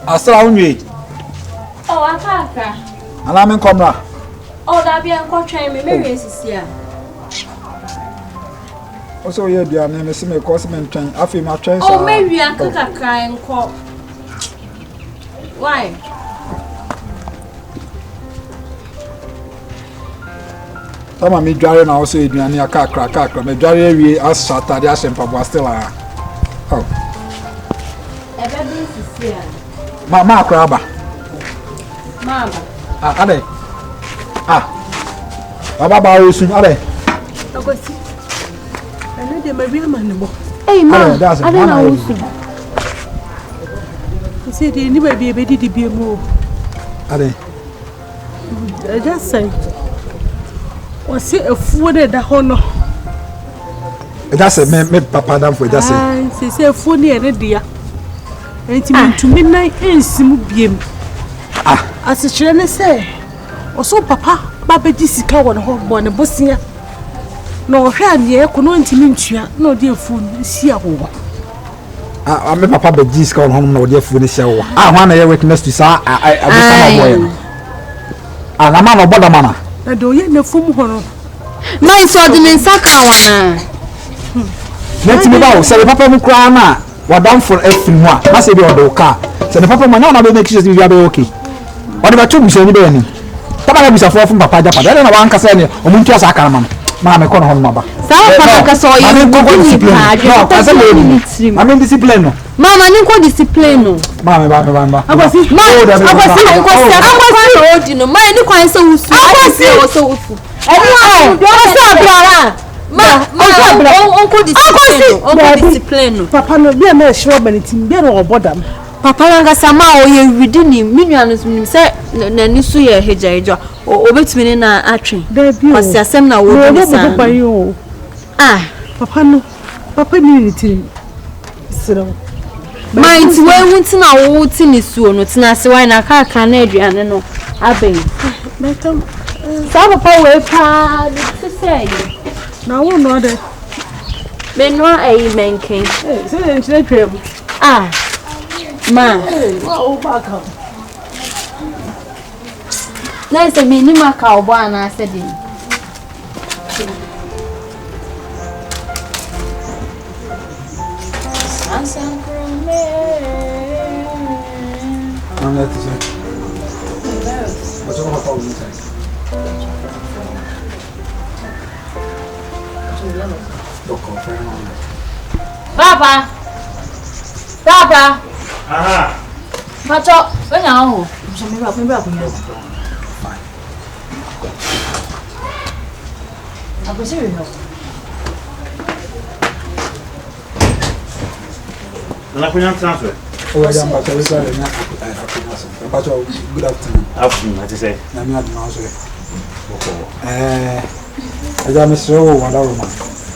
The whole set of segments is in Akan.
Asra unwe. Oh, akaka. Ala men komra. Oh, da bia nko twen me mewe sisi a. Oso ye bia na me se me ko se men twen afi ma twen so. Oh, mewe akaka kran nko. Why? Tama me dware na oso eduane akakra me dware awie asata de asempa bo still ah. Oh. Ebe bi sisi a. Ma akra ba. Mama. Ah, ade. Ah. Baba osun ade. Agosi. Ana de mabia manbo. Hey ma. Ade na osun. Say the ni baby be di bi mu. Ade. Just say. Wasi efuo de da ho no. Just say me papa dan for just say. Ah, say efuo ni ene dia. Enti mentumi nan ensim biem. Ah, asechire ne say. Oso papa ba beji sika wo ne ho bo ne bosia. Na ohwe ane ko no ntimi ntua na odi efuo si awo. Ah, me papa beji sika on hom na odi efuo ne sia wo. Ah, ho na ye witness to sa abusama boy. Ah, na ma no boda mana. Na do ye na fum ho no. My so de nsaka wana. Neti ba o se papa mu kra na wadam for efin ho a. Na se bi odo ka. Se ne papa ma na be make sure you be okay. Odi ba tubu se ni be ni. Papa na bisa fo fun papa japa. Dele na wan ka se ni omuntu asa aka ma. Ma me ko no ho maba. Sa papa ka so ye. I mean discipline no. Mama ni ko discipline no. Ba. Agosi. Agosi odi no. Ma ni kwan se wusu. Agosi wo se wusu. Onko discipline. Papa no bia na ehwe banitim bia no obodam. Papa nga sama o ye widi ni minwanu nim se na ni so ye hejaejo obetimi na atwe kwasi asem na wo bi sa papa ni tim siro mind we wunti na wo ti ni suo no tina se wai na kaka na aduane no aben metam sa papa we pa ni say na wo no de me no ai menken se nchire twem ma o baka na se me ni maka obo ana se di I'm not to say. What's wrong with all these things? Papa. Aha. Macho, when you Transfer. Oh, I am about to good afternoon. Afternoon, I say. I'm not as I'm so whatever.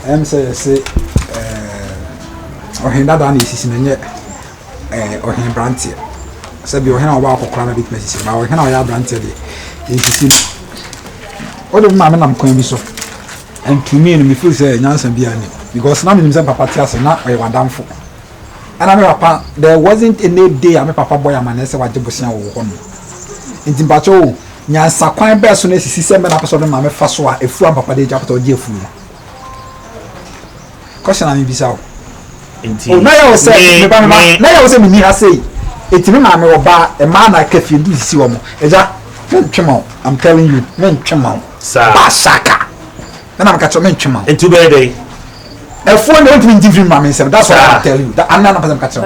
I am say, or him that done is in yet, or him brandy. Said you have about for crime big messages. Now, we can have brandy. What of my man can be so. And to me, me feel say, Nansen be because none of them papa tears and not I done for. And I'm papa, there wasn't any day I'm a papa boy, I'm an essay what you was now. In Timbacho, Nyansa quite best soon as he sees 7 episodes of my first one, a front papa de Japan dear fool. Question I'm bizarre. Oh, now I was saying, now I was saying, I say, it's me, mamma, or bar, a man like if you do see one. I'm telling you, men chamo, Saka. And I'm catching men chamo. And 2 day. A phone don't mean different, mammy said, that's what I tell you. That I'm not a catcher.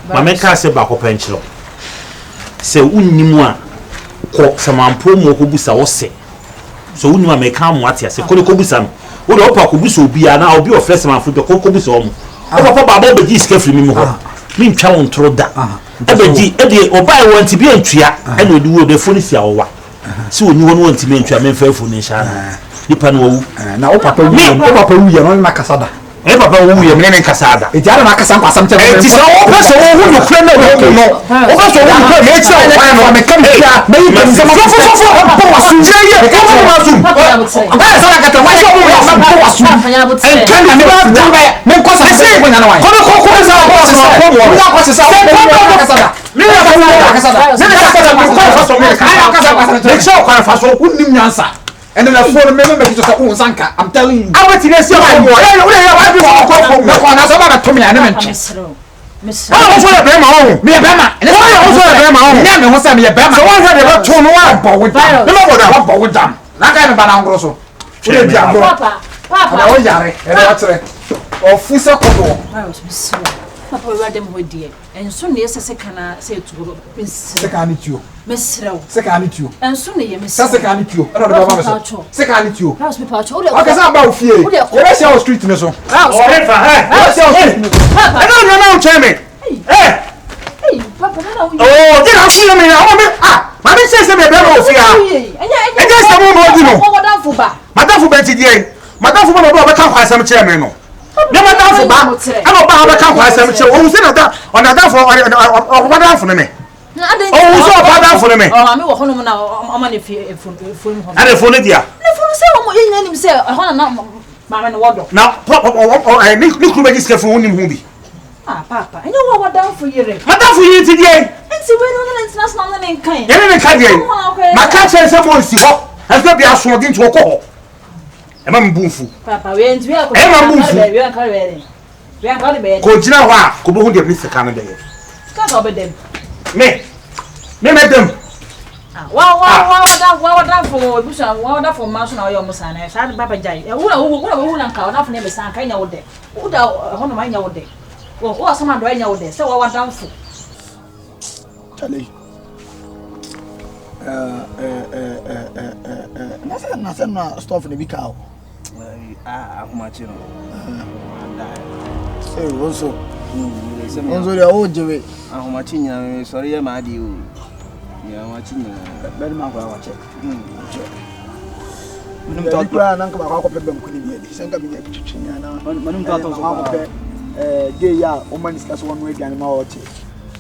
My man can't say back pension. Say, Unimua, some promo Kubusa was say. So, Unima may come what you say, Kokobusam. What Opa Kubusu be an I'll be a first man for the Kokobusum. Papa Baba is carefully me. Mean Chow throw that. Eddie, or buy one to be a tria, and we do the funny hour. So, you won't want to make a man fair for nation. Now, Papa, we are not like Casada. Papa, we are naming Casada. It's not like something. It is all person who you claim no. Also, it's all I'm a come here. Maybe some of us. And then I phone me make just a own sanka. I'm telling you. I went to the same boy. I do want to call from the corner. Somebody told me I never. Miss. I was going to pay my own. Me a Bama. And I was going to pay my own. Never was me a Bama. So one had about 2 1 ball with them. No more than 1 ball with them. Not kind of banana grosso. Papa. I was yare. And what's it? Or Fusa Kobo. I was Miss. Papa read them with dear. And soon yes, a second say to Miss. Second you. Miss Row. Second you. And soon you miss. Second you. Second you. House me patch. Oh, okay, so about fear. Where's your street in the song? I don't know, Chairman. Hey, Papa, oh, did I see him in a woman? Ah, my says to me, I don't fear. And just a moment, you know. Madame for Betty Day. Madame for Bob, I can't find some chairman. No, Madame for Bob. I don't know, I can't find some chairman. Who's in that on the down for Madame for me? Oh, so Madame for me. Oh, I'm a home now. I'm on a phone. And a phone, dear. The phone said, I'm say, I want to know Mamma Waddle. Now, I need to make this careful on him, movie. Ah, Papa, I know what down for you. Madame for you today. And see, we're international and kind. You're in a cardigan. My cat says someone see what has not been asked into a call. A man boomful. Papa, we ain't here. We are carrying. We are carrying. Continue, could be with Mr. Canada. Can't over them. Me, make them. Wow, that for Bush and water for Marshall or your Musan. I said, Papa Jay. Who won't count off never sang kind of day. Who down one of my old day. Well, what's someone right now there? So I want down for Charlie. Nothing stuff in the big cow. I'm watching. Also, the old Joey. I'm watching. Sorry, I'm at you. Yeah, I'm watching. Very much. Watch it. Talk to Uncle Pepper. Send up in the gay ya woman discuss one way and my watch.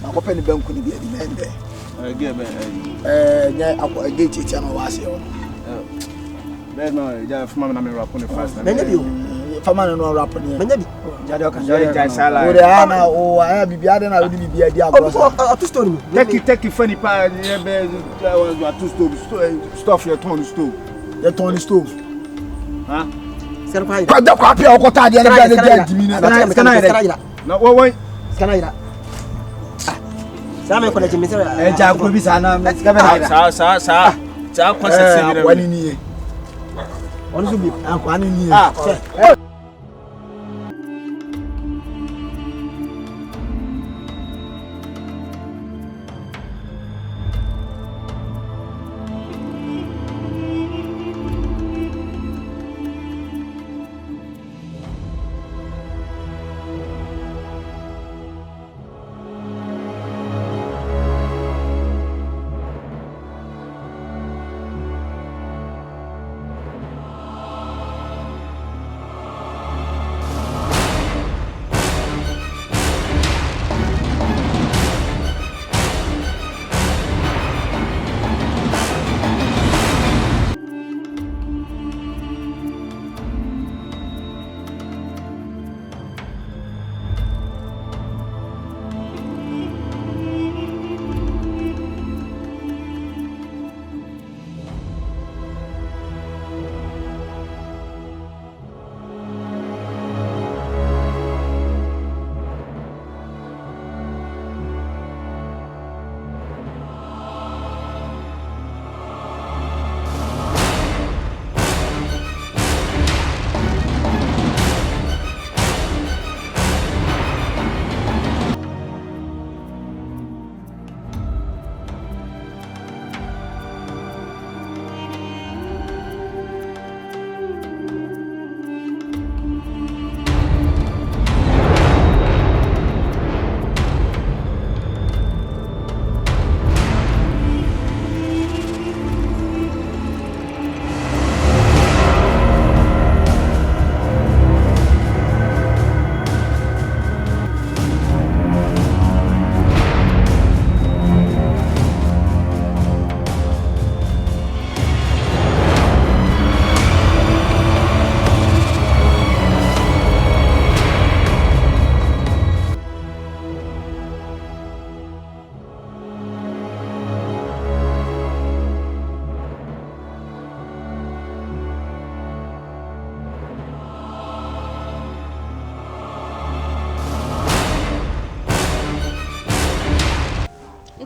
Now open the bank could be a man there. Yeah, gate it and was here. Then no, from my rap on the first time. From my no rap on Maybe Jadok oh, I have be other than I would be a diablo. Take it funny pie, two stuff your tone stove. Your tone stove. Huh? Quando the copy of what I did, no, wait. Can I? Some of the Jack will be Sana, let's go. One in here. One in here.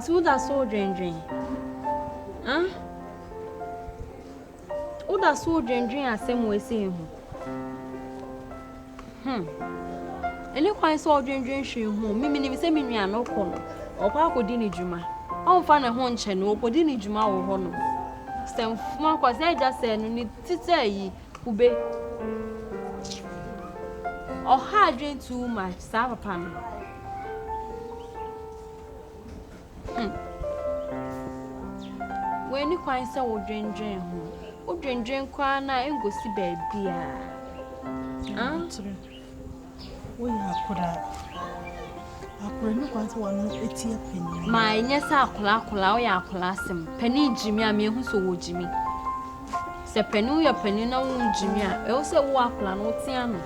Ntu da so dwendwen. Uda so dwendwen asem we se hu. Eni kwan so dwendwen hwe hu. Mimi ni se menua no ko no. Okwa akodi ni djuma. Onfa na ho nche no okodi ni djuma wo ho no. Stem fuma kwa se ja se no ni tite yi ube. Oha adwen too much sa papa no. When you quite so would dwendwen ho. Wo dwendwen kwa na engosi baabia. We akura ni kwanza wanu etie peni. Ma nyesa akula o ya akula sem. Peni jimi a me hu so wo jimi. Se peni ya peni na wo jimi a e wo se wo akula no tia no.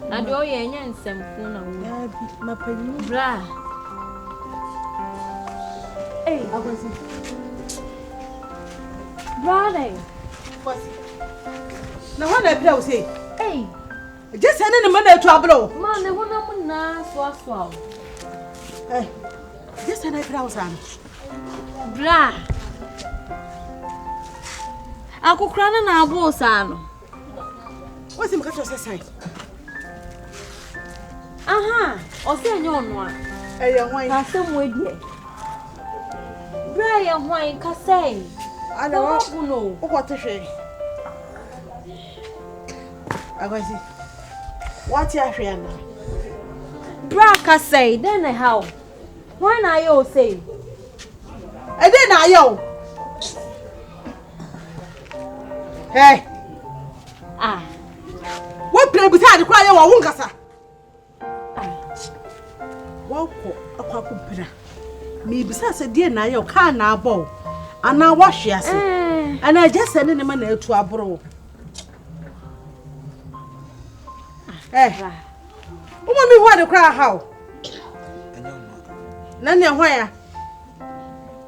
Na de o ye nya nsemfu na wo. Ya bi ma peni Bra. Hey, agwazi. brother. Na wana bia wo say. Hey. Just send any money to abro. Man, e wona mo na so. Hey. Just send bia wo san. Bra. Akukura na abo sa no. What's him catch us side? Aha, o se nya ono a. Eh ya hwan. Ka se mo edie. Bra ya hwan ka sei. Ana wa no. O ko tehwe. Agwazi. What ya hwe na? Bra ka sei, then how? Why na you say? E dey na yo. Hey. Ah. What play with her cry wa wunkasa? Wa ko akwa kupira. Me bisa se dey na yo ka na abo. Ana wa hwe ase. Ana just send ne ma na etu abro. Eh. Uma mi hwa de cry how? Na ne hwa ya?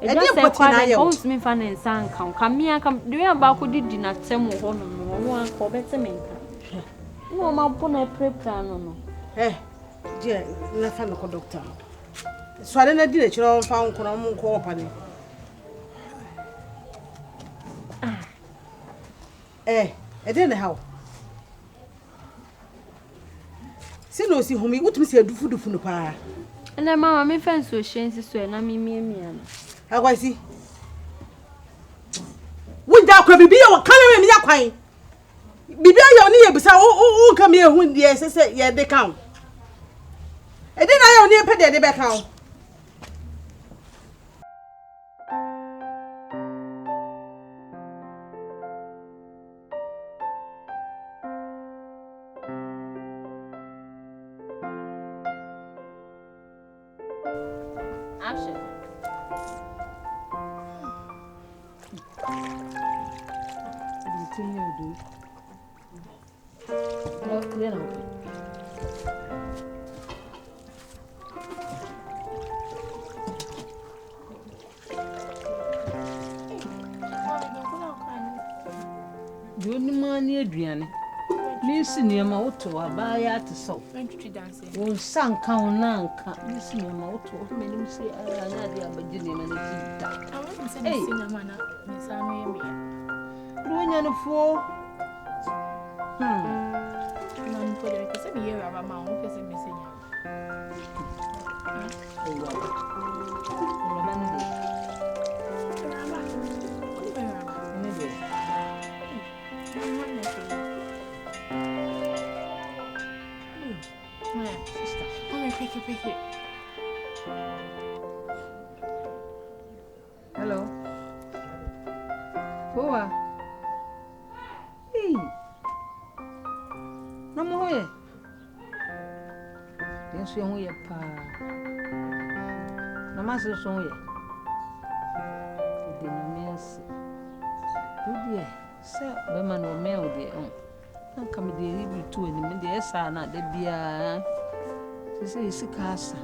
E dey poti na yo. Don't me fan en san kan. Kamia kam de we ba ko didi na tem ho no no. Wo an ko bete me nka. Wo ma bo na prepare no no. Eh. Je na fa no ko doctor. So ale na di na chiro fa nkono mo ko opane. Eh, e dey na how? Si no si humi utumi si adufu no pa. Ene mama me fan so hyensi so na me mia no. Agwasi. Wunda kwa bibi ya wakana me ya kwan. Bibi ya oni yebisa o kam ye hu de sese ye de kan. E dey na ya oni pe de be kan. Action. No, clear now. Joni mani aduane. Nisi niema woto abaya ate so. Won sanka wona nka. Nisi niema woto. Menim se anya de abaje niema na tinta. Awon se nisi niema na mesanu yemi. Runya no fo. Na mko de ke se bi yera ba ma won ke se mesenya. Ewa. Ora na de. Pick it. Hello. Boa. Hey. Namo hoye. Yensu ye hoye pa. Namase so hoye. De nyamense. Udie, se be ma no me odie on. Nka me de ribi tu ani me de esa na de bia. Se isi kasa.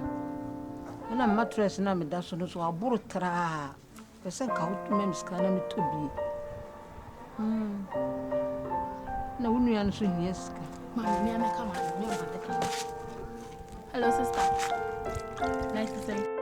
Na mattress na me da so no so aburu tra. Pese nka wotu me miska na me tobi. Na wunu ya no so hia sika. Mama, me ameka ma, me ameka. Hello sister. Nice to see you.